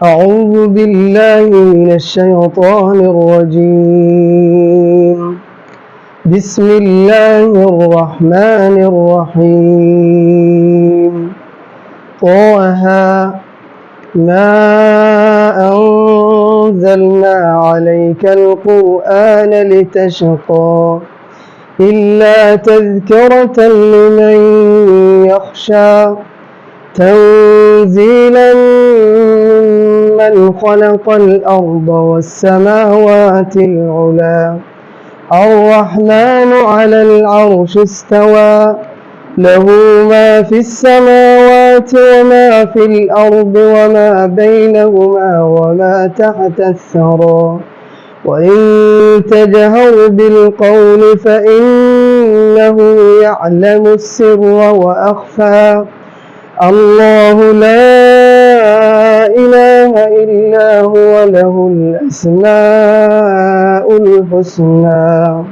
أعوذ بالله من الشيطان الرجيم. بسم الله الرحمن الرحيم. طه ما أنزلنا عليك القرآن لتشقى إلا تذكرة لمن يخشى تنزيلا ممن خلق الأرض والسماوات العلى الرحمن على العرش استوى له ما في السماوات وما في الأرض وما بينهما وما تحت الثرى وإن تجهر بالقول فإنه يعلم السر وأخفى الله لا إله إلا هو له الأسماء الحسنى.